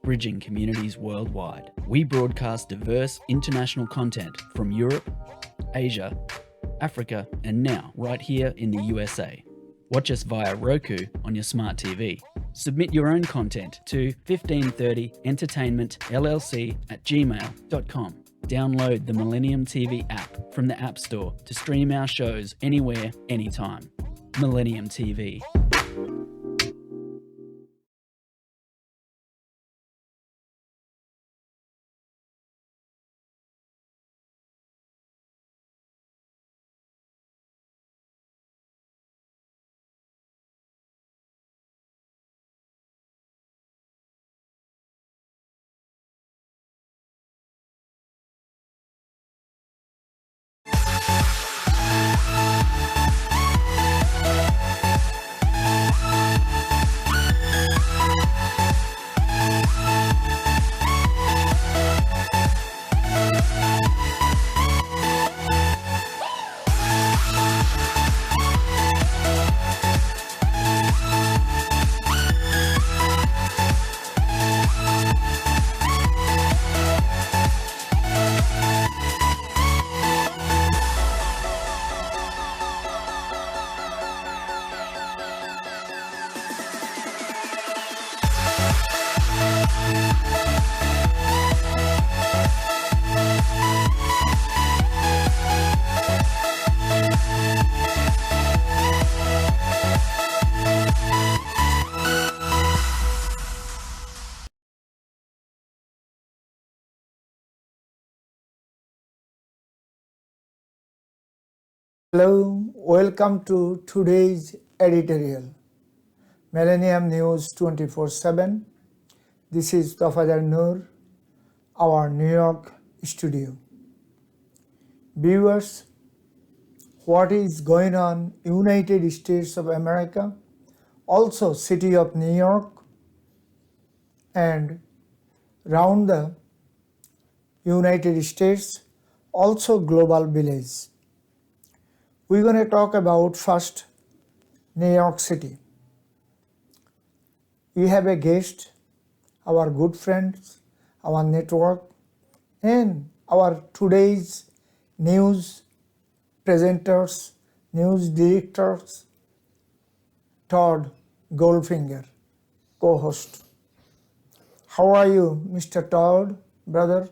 bridging communities worldwide. We broadcast diverse international content from Europe, Asia, Africa, and now right here in the USA. Watch us via Roku on your smart TV. Submit your own content to 1530entertainmentllc@gmail.com. Download the Millennium TV app from the App Store to stream our shows anywhere, anytime. Millennium TV. Hello, welcome to today's editorial, Millennium News 24/7. This is Tofader Noor, our New York studio. Viewers, what is going on United States of America, also city of New York, and round the United States, also global village. We're going to talk about first New York City. We have a guest, our good friends, our network, and our today's news presenters, news directors, Todd, Goldfinger, co-host. How are you, Mr. Todd, brother?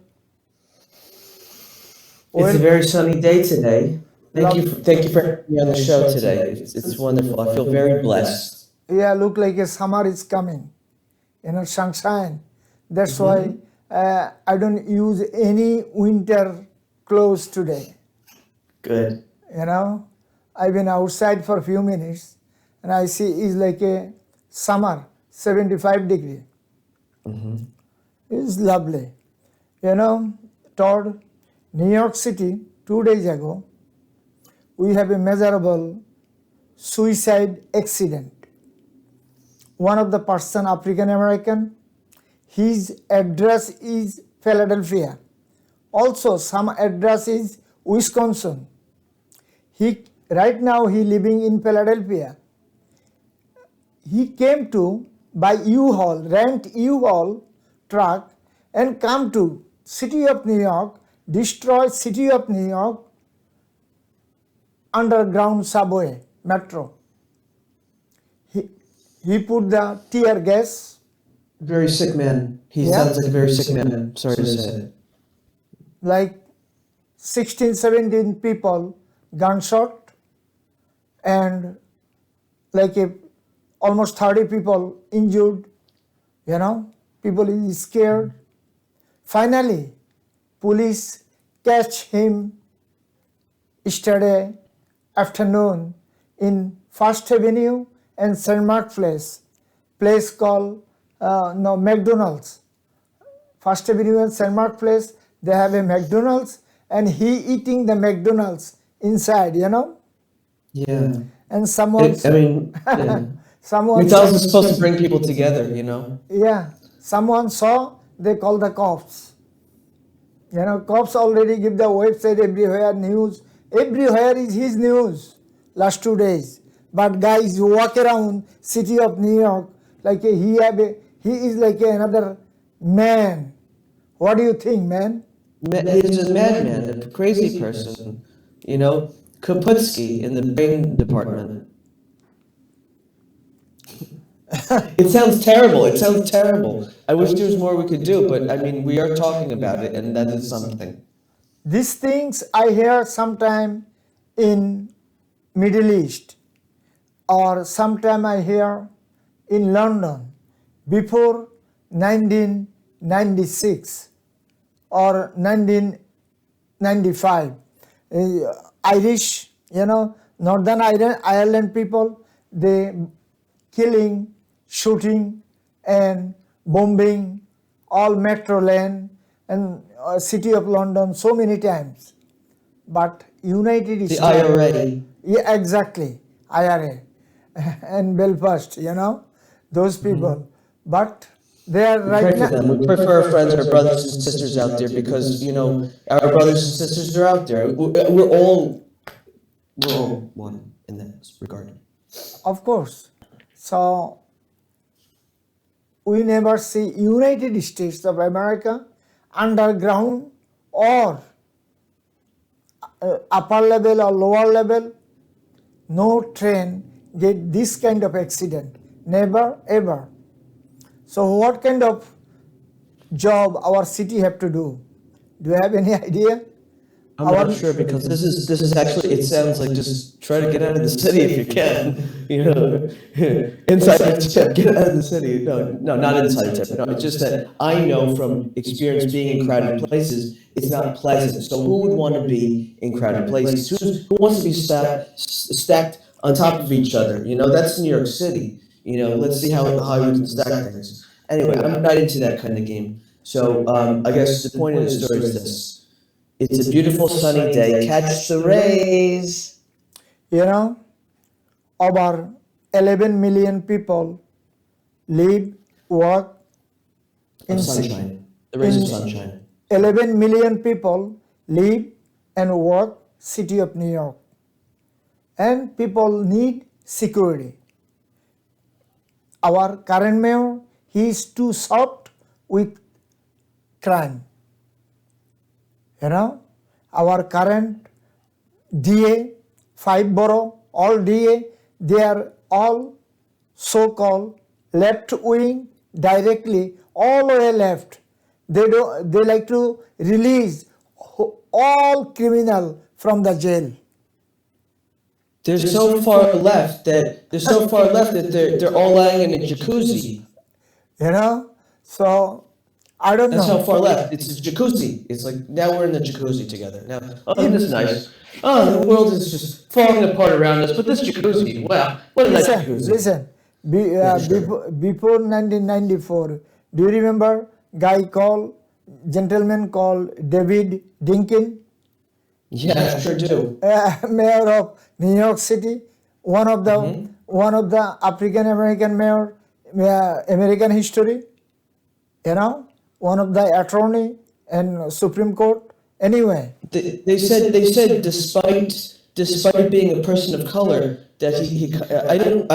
It's a very sunny day today. Thank you for having me on the show today. It's wonderful. I feel very blessed. Yeah, look like a summer is coming. Sunshine. That's why I don't use any winter clothes today. Good. I've been outside for a few minutes and I see it's like a summer, 75 degree. It's lovely. Todd, New York City, 2 days ago, we have a measurable suicide accident. One of the person, African American, his address is Philadelphia. Also, some address is Wisconsin. Right now he living in Philadelphia. He came to buy U-Haul, rent U-Haul truck and come to city of New York, destroy city of New York, underground subway, metro. He put the tear gas. Very sick man. He sounds like a very sick man. Sorry to say. Like 16, 17 people gunshot and like almost 30 people injured. People is scared. Finally, police catch him yesterday afternoon in First Avenue and St. Mark place called McDonald's. First Avenue and St. Mark place, they have a McDonald's and he eating the McDonald's inside, Yeah. And someone... someone McDonald's is supposed to bring people together, Yeah. Someone saw, they call the cops. Cops already give the website everywhere, news. Everywhere is his news last 2 days. But guys who walk around city of New York, like he is like another Man, what do you think, man? He's a madman, a crazy person. You know, Kaputsky in the brain department. It sounds terrible. It sounds terrible. I wish there was more we could do, but I mean, we are talking about it, and that is something. These things I hear sometime in Middle East, or sometime I hear in London before 1996 or 1995. Irish, Northern Ireland people, they killing, shooting, and bombing all metro lane and city of London so many times. But United The States, IRA. yeah, exactly, IRA and Belfast, those people. But they are Pray right for now. them. We pray for our friends, our brothers and sisters out there, because our brothers and sisters are out there. We're all one in that regard. Of course. So we never see United States of America underground or upper level or lower level. No train get this kind of accident. Never ever. So what kind of job our city have to do? Do you have any idea? I'm not sure, because this is actually, it sounds like just try to get out of the city if you can. Insider tip, get out of the city. No, not insider tip. No, it's just that I know from experience being in crowded places, it's not pleasant. So who would want to be in crowded places? Who wants to be stacked on top of each other? That's New York City. Let's see how we can stack things. Anyway, I'm not into that kind of game. So I guess the point of the story is this. It's a beautiful sunny day. Catch the rays. Over 11 million people live, work in sunshine. The rays of sunshine. 11 million people live and work city of New York. And people need security. Our current mayor, he is too soft with crime. Our current DA, 5 borough, all DA, they are all so-called left wing, directly all the way left. They like to release all criminal from the jail. They're so far left that they're all lying in a jacuzzi. So I don't That's know. how far left. It's a jacuzzi. It's like now we're in the jacuzzi together. Now, isn't this nice? Oh, the world is just falling apart around us, but this jacuzzi, wow, what a nice jacuzzi. Listen. Before 1994, do you remember gentleman called David Dinkin? Yeah, I sure do. Mayor of New York City, one of the African American mayor, American history. One of the attorney and Supreme Court. Anyway, they said despite being a person of color that I don't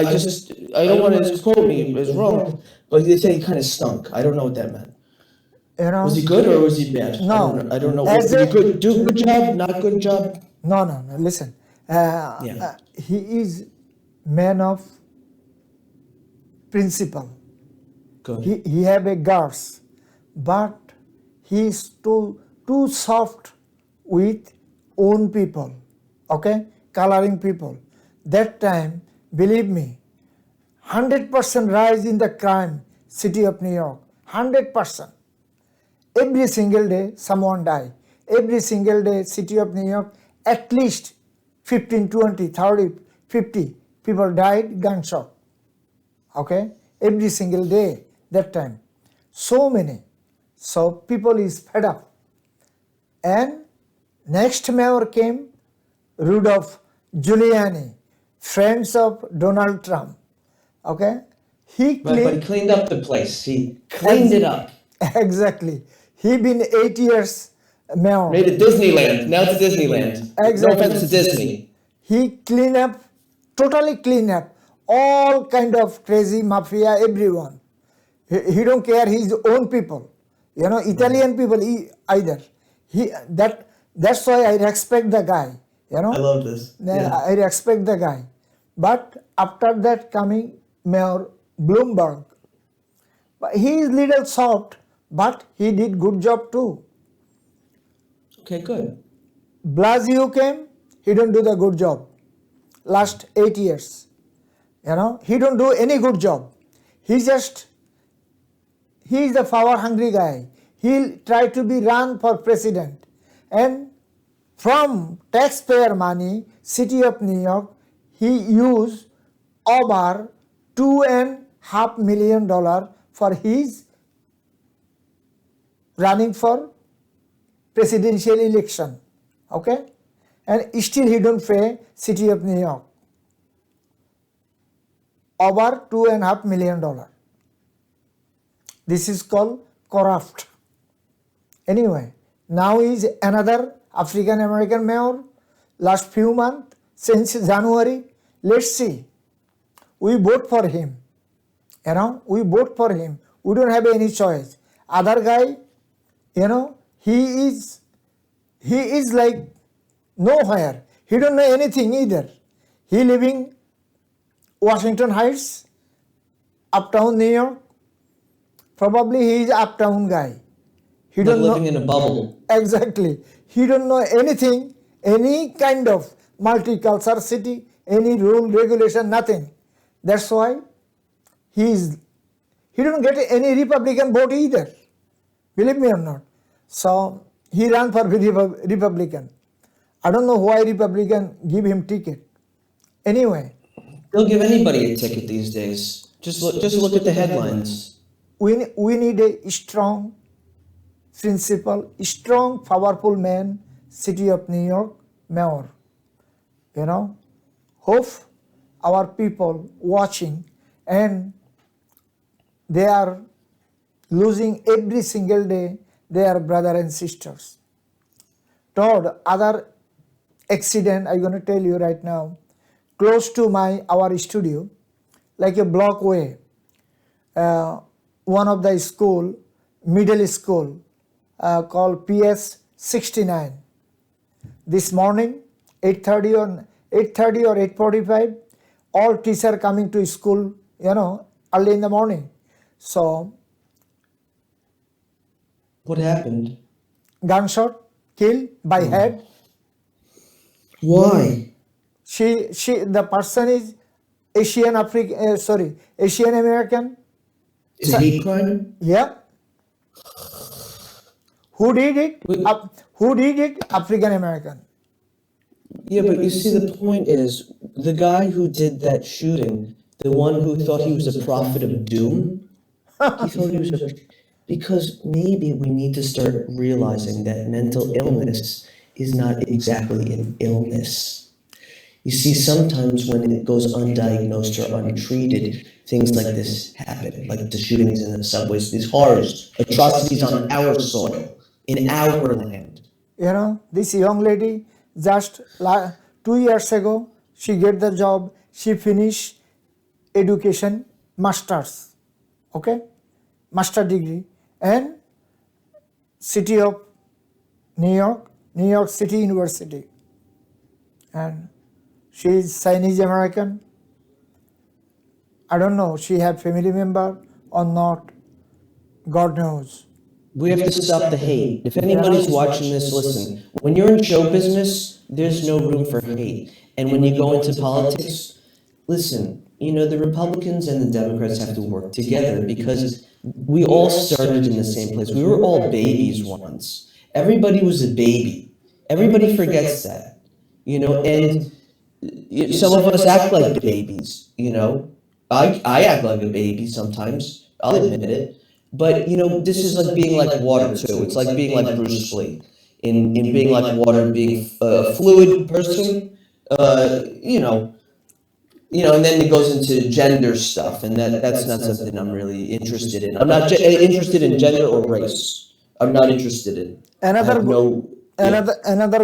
want to quote me as wrong, but they say he kind of stunk. I don't know what that meant. Was he good or was he bad? No, I don't know. Was he good? Do good job? Not good job? No. Listen, he is man of principle. Good. He have a guards, but he is too soft with own people, coloring people. That time, believe me, 100% rise in the crime, city of New York, 100%. Every single day, someone die. Every single day, city of New York, at least 15, 20, 30, 50 people died gunshot. Every single day, that time. So many. So people is fed up. And next mayor came Rudolph Giuliani, friends of Donald Trump. He But he cleaned up the place. He cleaned it up. Exactly. He been 8 years mayor. Made it Disneyland. Now it's Disneyland. Exactly. No offense to Disney. He totally clean up all kind of crazy mafia, everyone. He don't care his own people. Italian people either. That's why I respect the guy. I love this. I respect the guy. But after that coming Mayor Bloomberg, but he is little soft, but he did good job too. Okay, good. Blasio came, he don't do the good job. Last 8 years, he don't do any good job. He is the power hungry guy. He'll try to be run for president, and from taxpayer money, City of New York, he used over $2.5 million for his running for presidential election. Okay, and still he don't pay City of New York over $2.5 million. This is called corrupt. Anyway, now is another African American mayor. Last few months, since January, let's see. We vote for him. We vote for him. We don't have any choice. Other guy, he is like nowhere. He don't know anything either. He living Washington Heights, uptown New York. Probably he is uptown guy. He Like don't living know in a bubble. exactly. He don't know anything, any kind of multicultural city, any rule, regulation, nothing. That's why he don't get any Republican vote either. Believe me or not. So he ran for Republican. I don't know why Republican give him ticket. Anyway, They'll give anybody a ticket these days. Just look at the headlines. we need a strong principal, strong, powerful man, City of New York, mayor. Hope our people watching, and they are losing every single day their brother and sisters. Todd, other accident I'm going to tell you right now, close to our studio, like a block away, one of the school, middle school, called PS 69. This morning, 8:30 or 8:45, all teacher coming to school, early in the morning. So, What happened? gunshot, killed by head. Why? The person is Asian American. It's a hate crime? Yeah. Who did it? Wait. Who did it? African American. Yeah, but you see, the point is, the guy who did that shooting, the one who thought he was a prophet of doom, he thought he was a... Because maybe we need to start realizing that mental illness is not exactly an illness. You see, sometimes when it goes undiagnosed or untreated, things like this happen, like the shootings in the subways, these horrors, atrocities on our soil, in our land. This young lady, just 2 years ago, she get the job, she finished education, master's, okay, master degree, and City of New York City University, and she is Chinese American. I don't know, she have family member or not, God knows. We have to stop the hate. If anybody's watching this, listen. When you're in show business, there's no room for hate. And when you go into politics, listen, the Republicans and the Democrats have to work together because we all started in the same place. We were all babies once. Everybody was a baby. Everybody forgets that, and some of us act like babies, I act like a baby sometimes. I'll admit it. But, this is like being like water, too. It's like being like Bruce Lee. In being like water, being a fluid person, and then it goes into gender stuff, and that's not something I'm really interested in. I'm not interested in gender or race. I'm not interested in. Another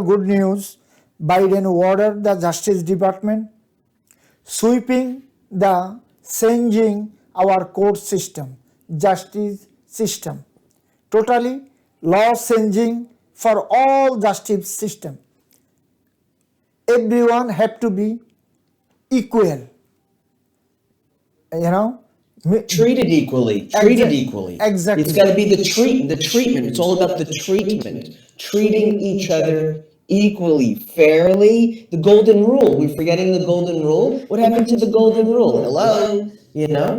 good news, Biden ordered the Justice Department sweeping changing our court system, justice system, totally law changing for all justice system. Everyone have to be equal. You know, Treated equally. Exactly. It's got to be the treatment. It's all about the treatment. Treating each other equally, fairly. The golden rule. We're forgetting the golden rule. What happened to the golden rule? Hello? You know?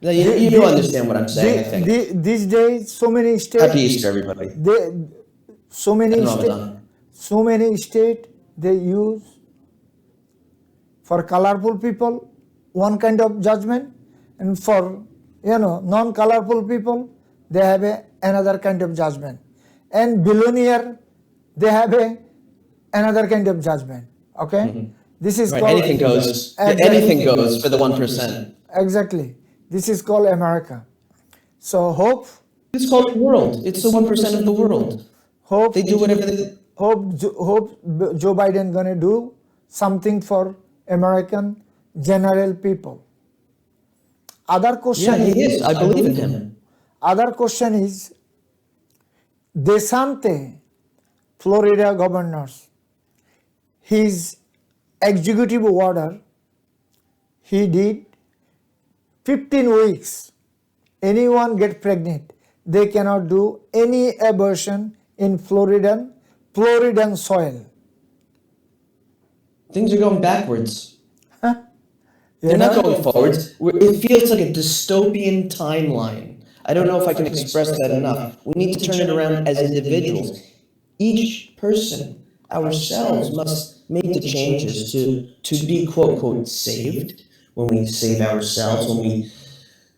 You understand what I'm saying, I think. These days, so many states. Happy Easter, everybody. So many And states. Ramadan. So many states they use for colorful people one kind of judgment, and for non-colorful people they have another kind of judgment, and billionaire they have another kind of judgment. Okay, this is Right, called anything goes. Exactly. Anything goes for the 1%. Exactly. This is called America. So hope It's called the world. It's the 1% of the world. They do whatever they... hope Joe Biden gonna do something for American general people. Other question Yeah, he is. I believe in him. Other question is DeSantis, Florida governors, his executive order, he did 15 weeks. Anyone get pregnant, they cannot do any abortion in Floridan soil. Things are going backwards. You They're not know? going forwards. It feels like a dystopian timeline. I don't know if I can express that enough. We need to turn it around as individuals. Each person, ourselves, must make the changes to be, quote, quote, saved. When we save ourselves, when we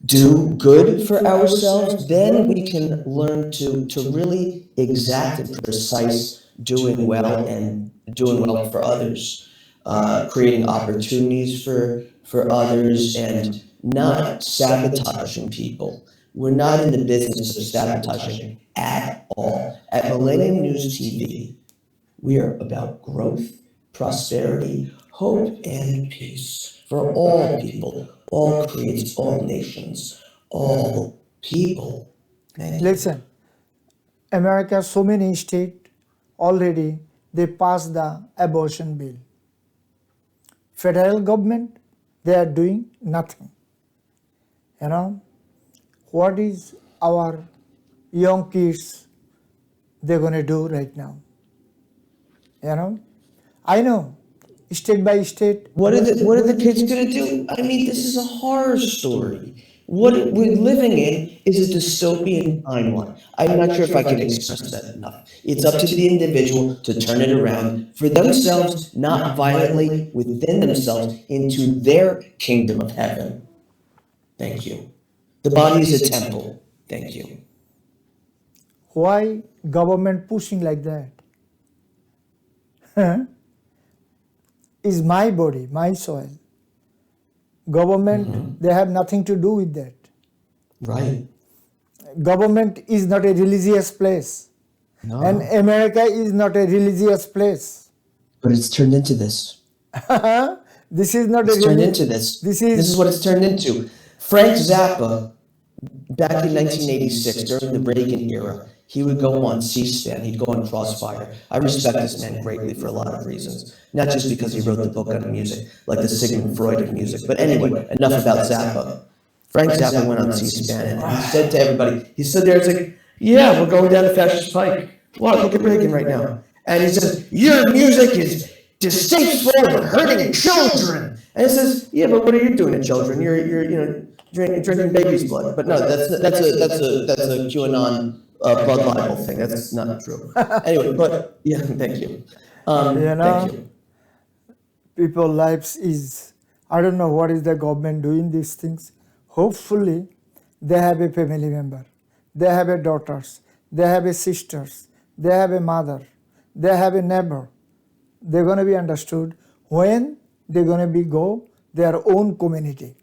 do good for ourselves, then we can learn to really exact and precise doing well and doing well for others, creating opportunities for others and not sabotaging people. We're not in the business of sabotaging at all. At Millennium News TV, we are about growth, prosperity, hope, and peace for all people, all creeds, all nations, all people. Man. Listen, America, so many states already they passed the abortion bill. Federal government, they are doing nothing. You know, what is our young kids they're going to do right now? You know, I know, state by state. What are the kids going to do? I mean, this is a horror story. What we're living in is a dystopian timeline. I'm not sure if I can express that enough. It's up to the individual to turn it around for themselves, not violently within themselves, into their kingdom of heaven. Thank you. The body is a temple. Thank you. Why government pushing like that? Is my body, my soil. Government, they have nothing to do with that. Right. Government is not a religious place. No. And America is not a religious place. But it's turned into this. This is not It's turned into this. This is what it's turned into. Frank Zappa, back in 1986, during the Reagan era, he would go on C-SPAN, he'd go on Crossfire. I respect this man greatly for a lot of reasons. Not just because he wrote the book on music, like the Sigmund Freud of music. But anyway, enough about Zappa. Frank Zappa went on C-SPAN and he said to everybody, he stood there and said, yeah, we're going down the fascist pike. What? Look at Reagan right now. And he says, your music is distasteful and hurting children. And he says, yeah, but what are you doing to children? You're drinking baby's blood. But no, that's a QAnon blood libel thing. That's not true. Anyway, but yeah, thank you. Thank you. People's lives is, I don't know what is the government doing these things. Hopefully, they have a family member, they have a daughters, they have a sisters, they have a mother, they have a neighbor. They're going to be understood when they're going to go their own community.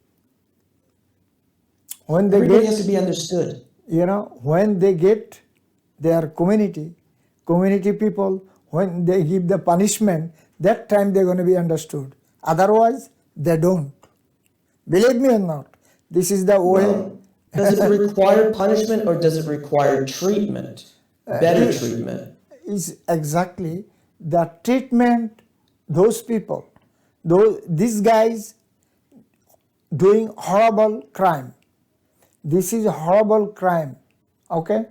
When they Everybody has to be understood. You know, when they get their community people, when they give the punishment, that time they're going to be understood. Otherwise, they don't. Believe me or not, this is the way Does it require punishment or does it require treatment? Better treatment. Is exactly the treatment. Those people, these guys doing horrible crime. This is a horrible crime. Okay,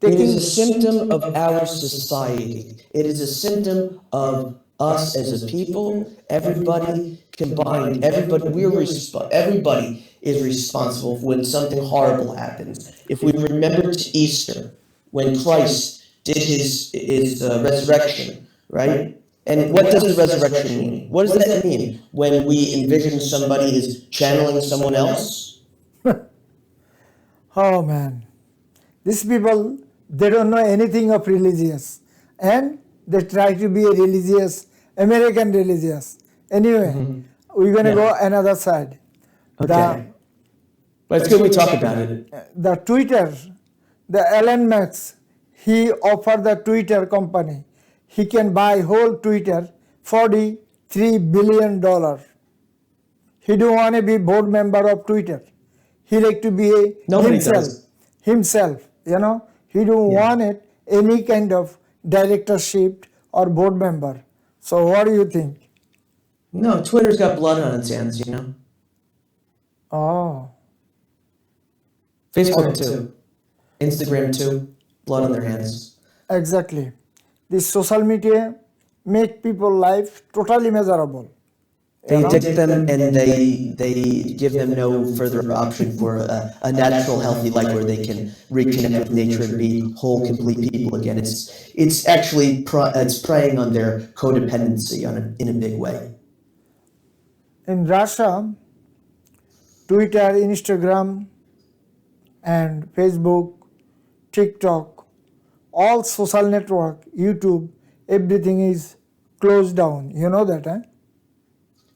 It is a symptom of our society. It is a symptom of us as a people. Everybody combined. Everybody is responsible when something horrible happens. If we remember to Easter, when Christ did his resurrection, right? And what does the resurrection mean? What does that mean? When we envision somebody as channeling someone else? Oh man, these people, they don't know anything of religious, and they try to be a religious, American religious. Anyway, we're going to go another side. Okay. But it's good we talk about it. The Twitter, the Elon Musk, he offered the Twitter company. He can buy whole Twitter $43 billion. He don't want to be board member of Twitter. He like to be himself, you know. He don't want it any kind of directorship or board member. So what do you think? No, Twitter's got blood on its hands, you know. Oh. Facebook too. Instagram too. Blood on their hands. Exactly. This social media make people's life totally miserable. They addict them and they give them no further option for a natural, healthy life where they can reconnect with nature and be whole, complete people again. It's actually it's preying on their codependency in a big way. In Russia, Twitter, Instagram, and Facebook, TikTok, all social network, YouTube, everything is closed down. You know that, eh?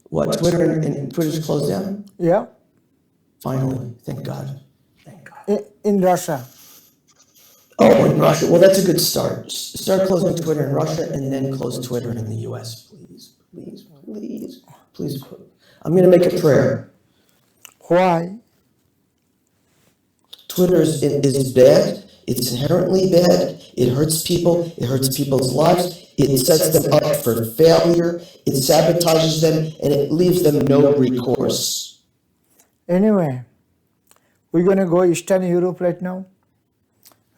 What, Twitter and Twitter's closed down? Yeah. Finally, thank God. Thank God. In Russia. Oh, in Russia. Well, that's a good start. Start closing Twitter in Russia and then close Twitter in the US. Please. I'm going to make a prayer. Why? Twitter is bad. It's inherently bad. It hurts people. It hurts people's lives. It sets them up for failure. It sabotages them, and it leaves them no recourse. Anyway, we're going to go Eastern Europe right now.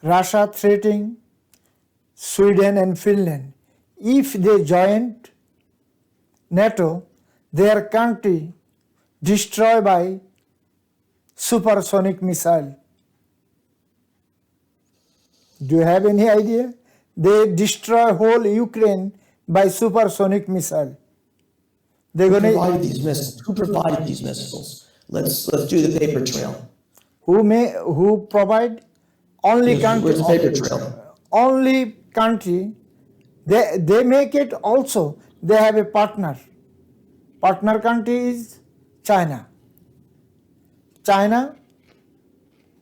Russia threatening Sweden and Finland. If they joined NATO, their country destroyed by supersonic missile. Do you have any idea? They destroy whole Ukraine by supersonic missile. They're Who going provided these missiles? Who provided these missiles? Let's do the paper trail. Who provide? Only country. Where's the paper trail? Only country. They make it also. They have a partner. Partner country is China. China,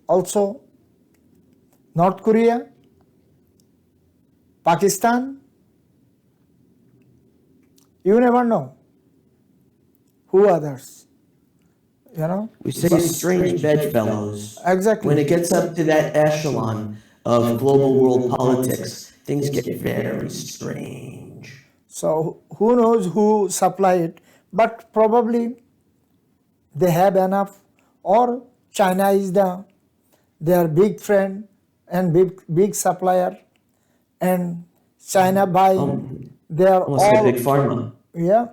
also North Korea, Pakistan. You never know who others. You know? We say strange bedfellows. Exactly. When it gets up to that echelon of global world politics, things get very strange. So who knows who supply it, but probably they have enough, or China is their big friend and big supplier, and China buying their all big pharma. Yeah,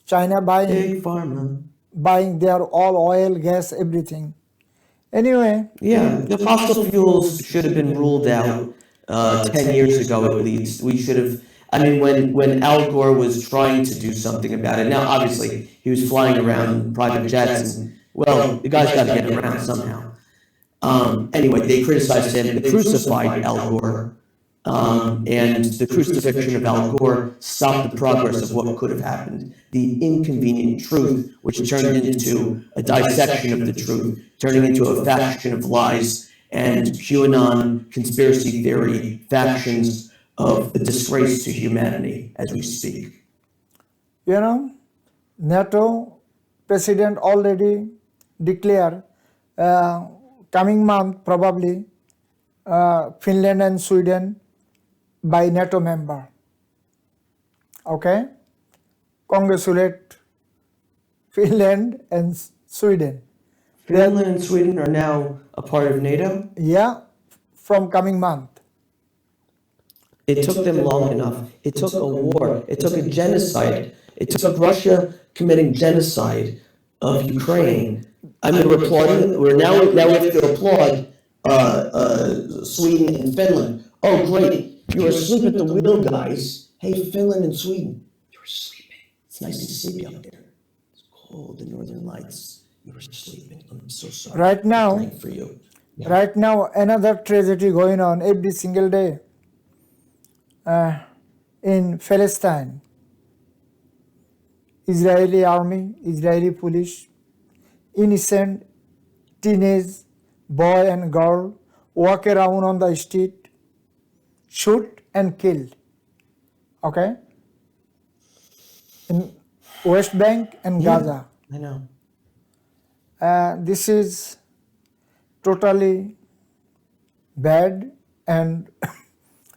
China buying Big pharma. buying their all oil, gas, everything. Anyway, Yeah, the fossil fuels should have been ruled out 10 years ago at least. We should have, I mean, when Al Gore was trying to do something about it, now obviously he was flying around in private jets and, well, the guy's got to get around somehow. Anyway, they criticized him, they crucified Al Gore, and the crucifixion of Al Gore stopped the progress of what could have happened. The inconvenient truth, which turned into a dissection of the truth, turning into a faction of lies, and QAnon conspiracy theory factions of a disgrace to humanity as we speak. you know, NATO president already declared coming month probably Finland and Sweden by NATO member. Okay, congratulate Finland and Sweden. Finland and Sweden are now a part of NATO. Yeah, from coming month. It took them long enough. It took a war. It took a genocide. It took Russia committing genocide of Ukraine. I mean, we're applauding. Now we have to applaud Sweden and Finland. Oh, great! You were asleep at the wheel, guys. Hey, Finland and Sweden, you were sleeping. It's nice to sleep out there. It's cold. The Northern Lights. You were sleeping. I'm so sorry. Right now, I'm praying for you. Yeah. Right now, another tragedy going on every single day in Palestine. Israeli army, Israeli police, innocent teenage boy and girl walk around on the street, shoot and kill. Okay? In West Bank and Gaza. I know. This is totally bad, and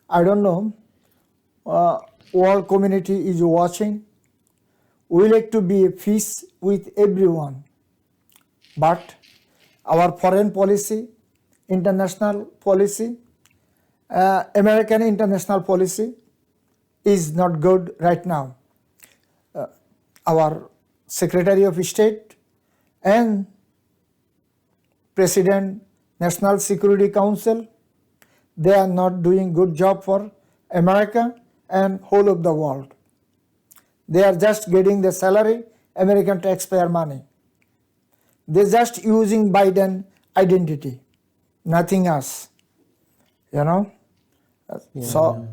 I don't know, world community is watching. We like to be a peace with everyone, but our foreign policy, international policy, American international policy is not good right now. Our Secretary of State and President, National Security Council, they are not doing good job for America and whole of the world. They are just getting the salary, American taxpayer money. They're just using Biden identity, nothing else. You know? Yeah, So,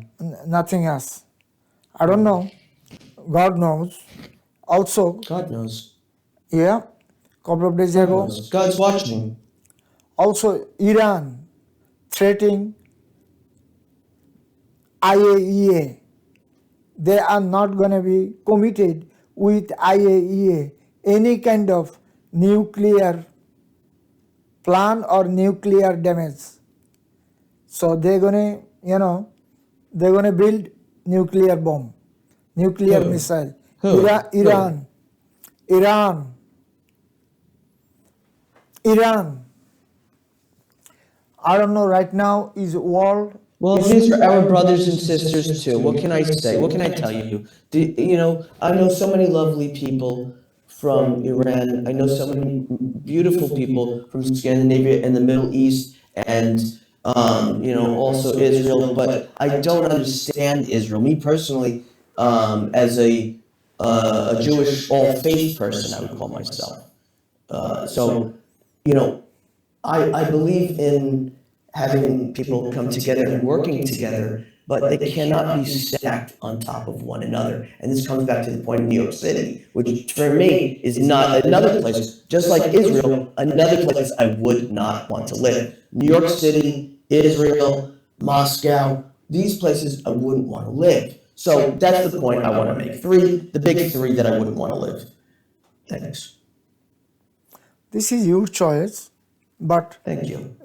nothing else. I don't know. God knows. Also, God knows. yeah, couple of days ago, God's watching. also Iran threatening IAEA. They are not going to be committed with IAEA any kind of nuclear plan or nuclear damage. So they're going to, they're going to build nuclear bomb, nuclear Who? missile. Who? Iran. I don't know, right now is world. Well, these are our brothers and sisters too. What can I say? What can I tell you? I know so many lovely people from Iran. I know so many beautiful people from Scandinavia and the Middle East, and also Israel. But I don't understand Israel. Me personally, as a Jewish all faith person, I would call myself. I believe in having people come together and working together, but they cannot be stacked on top of one another. And this comes back to the point of New York City, which for me is not another place, just like Israel, another place I would not want to live. New York City, Israel, Moscow, these places I wouldn't want to live. So that's the point I want to make. The big three that I wouldn't want to live. Thanks. This is your choice, but Thank you.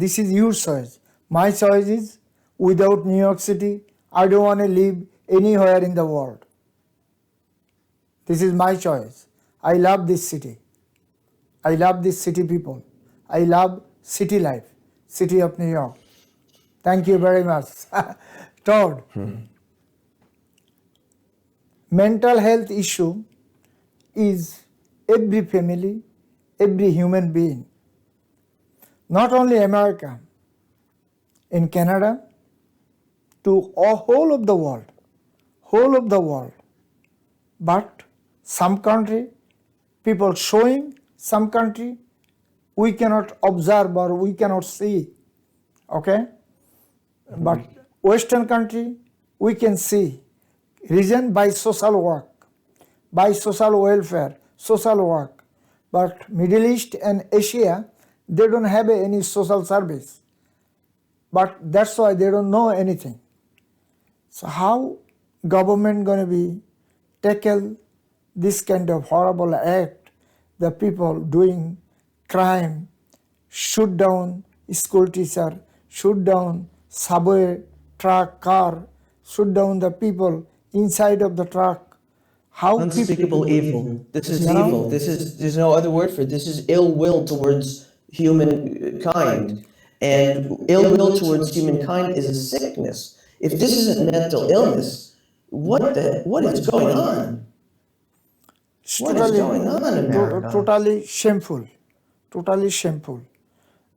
this is your choice. My choice is without New York City, I don't want to live anywhere in the world. This is my choice. I love this city. I love this city people. I love city life, city of New York. Thank you very much. Todd, mental health issue is every family, every human being. Not only America, in Canada, to whole of the world. But some country, people showing, some country, we cannot observe or we cannot see, okay? But Western country, we can see. Reason by social work, by social welfare, social work. But Middle East and Asia, they don't have any social service. But that's why they don't know anything. So how government going to be tackle this kind of horrible act, the people doing crime, shoot down school teacher, shoot down subway, truck, car, shoot down the people inside of the truck. How Unspeakable evil. This is You know? evil. There's no other word for it. This is ill will towards humankind. And ill will towards humankind is a sickness. If this isn't mental illness, what is going on? What is going on in America? Totally shameful. Totally shameful.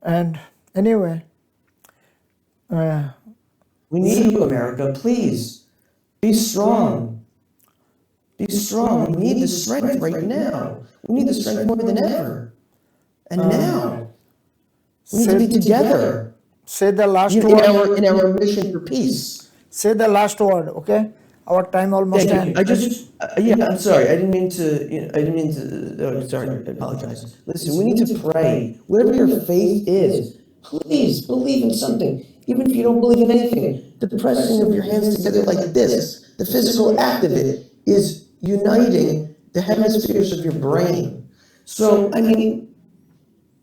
And anyway, We need you, America. Please be strong. Be strong. We need the strength right now. We need the strength more than ever. And now we need to be together say the last in word. our mission for peace. Say the last word, okay? Our time almost Thank you. ends. I'm sorry. I didn't mean to. Sorry, I apologize. Listen, we need to pray. Wherever your faith is, please believe in something. Even if you don't believe in anything, the pressing of your hands together like this, the physical act of it, is uniting the hemispheres of your brain. So, I mean,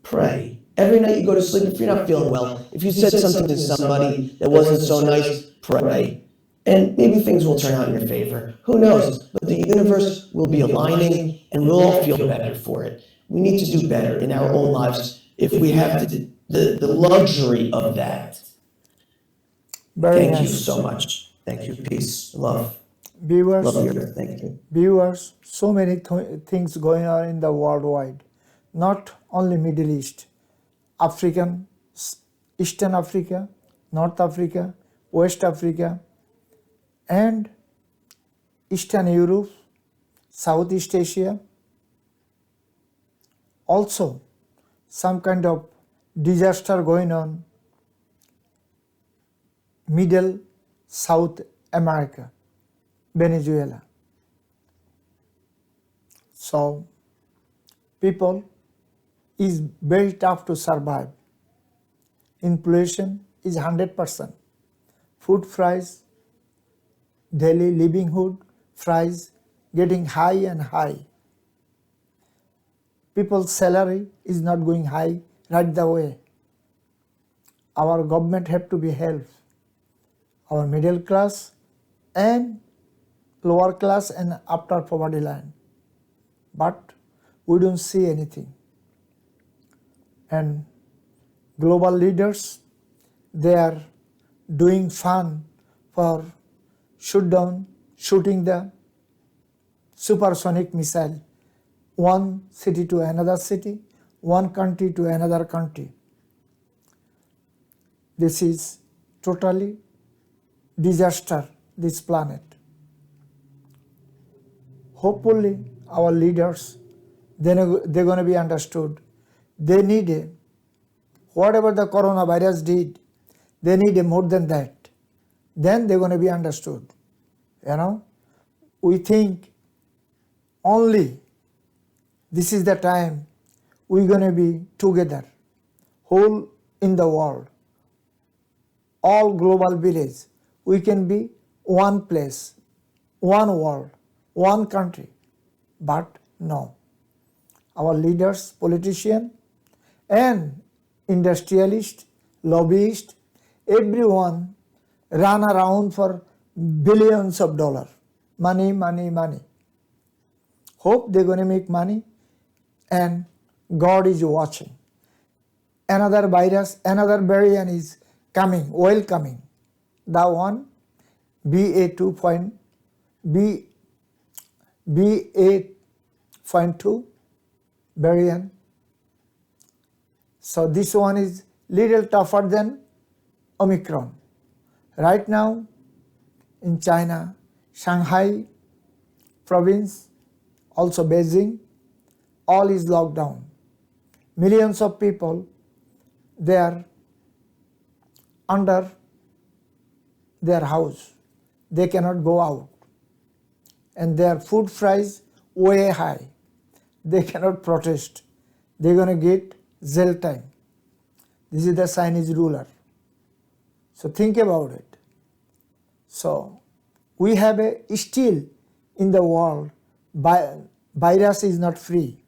pray. Every night you go to sleep, if you're not feeling well, if you said something to somebody that wasn't so nice, pray. And maybe things will turn out in your favor. Who knows? But the universe will be aligning and we'll all feel better for it. We need to do better in our own lives if we have the luxury of that. Very Thank you nice. so much. Thank you. Peace. Love. Viewers, Love you. Thank you. viewers, so many things going on in the worldwide. Not only Middle East, African, Eastern Africa, North Africa, West Africa, and Eastern Europe, Southeast Asia. Also, some kind of disaster going on Middle South America, Venezuela. So, people is very tough to survive. Inflation is 100%. Food price, daily livelihood price getting high and high. People's salary is not going high right the way. Our government have to be helped. Our middle class and lower class and after poverty line. But we don't see anything. And global leaders, they are doing fun for shooting the supersonic missile, one city to another city, one country to another country. This is totally disaster, this planet. Hopefully our leaders, they're going to be understood. They need whatever the coronavirus did, they need more than that. Then they're going to be understood. You know, we think only this is the time we're going to be together, whole in the world, all global village. We can be one place, one world, one country. But no. Our leaders, politicians, and industrialists, lobbyists, everyone run around for billions of dollars. Money, money, money. Hope they're going to make money, and God is watching. Another virus, another variant is coming, welcoming. The one BA.2 variant. So this one is little tougher than Omicron. Right now in China, Shanghai province, also Beijing, all is locked down. Millions of people, they are under their house. They cannot go out. And their food price way high. They cannot protest. They're going to get jail time. This is the Chinese ruler. So think about it. So we have still in the world, virus is not free.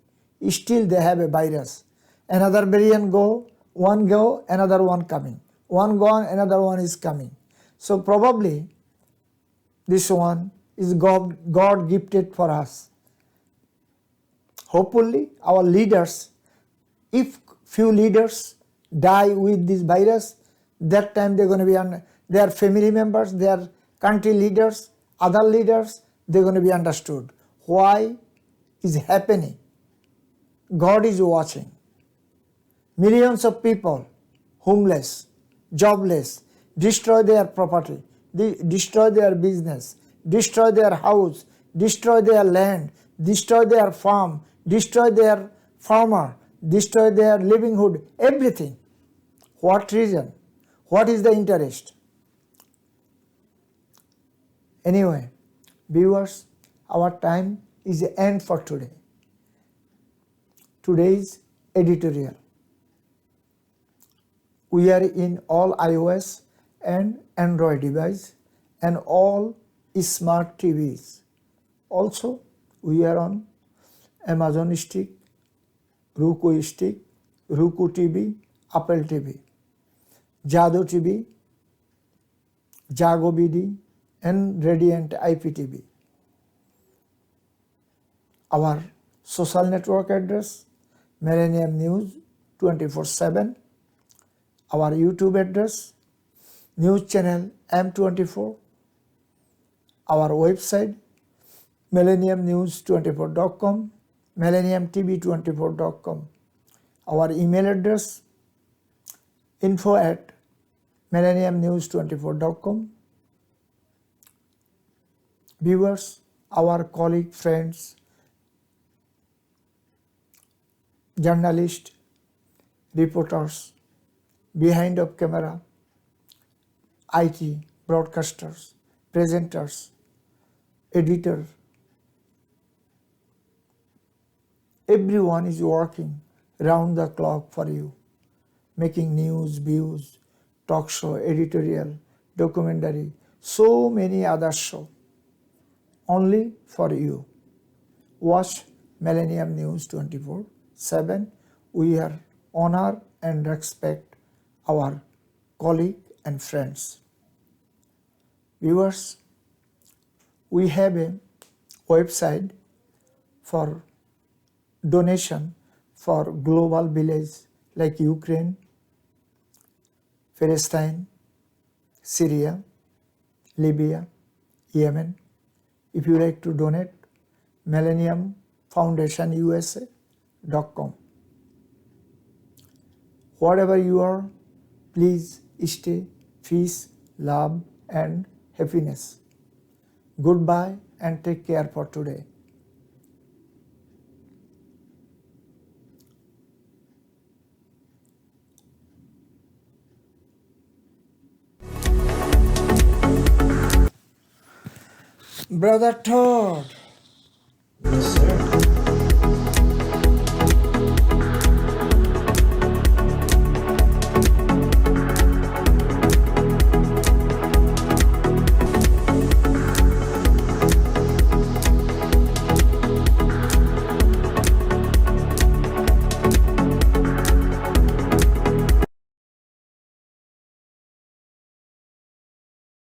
Still they have a virus. Another variant go, One go, another one coming. One gone, another one is coming. So probably this one is God gifted for us. Hopefully our leaders, if few leaders die with this virus, that time they're going to be their family members, their country leaders, other leaders, they're going to be understood why is happening. God is watching. Millions of people homeless, jobless, destroy their property, destroy their business, destroy their house, destroy their land, destroy their farm, destroy their farmer, destroy their livelihood, everything. What reason? What is the interest? Anyway, viewers, our time is the end for today. Today's editorial. We are in all iOS and Android device and all smart TVs. Also, we are on Amazon Stick, Roku Stick, Roku TV, Apple TV, Jado TV, Jago BD, and Radiant IPTV. Our social network address, Millennium News 24/7. Our YouTube address, News Channel M24. Our website, millenniumnews24.com, millenniumtv24.com. Our email address, info@millenniumnews24.com. Viewers, our colleague, friends, journalists, reporters, behind of camera, IT, broadcasters, presenters, editor, everyone is working round the clock for you, making news, views, talk show, editorial, documentary, so many other shows, only for you. Watch Millennium News 24/7. We are honor and respect our colleague and friends. Viewers, we have a website for donation for global village like Ukraine, Palestine, Syria, Libya, Yemen. If you like to donate, Millennium Foundation USA.com. Whatever you are, please stay, peace, love, and happiness. Goodbye and take care for today. Brother Todd,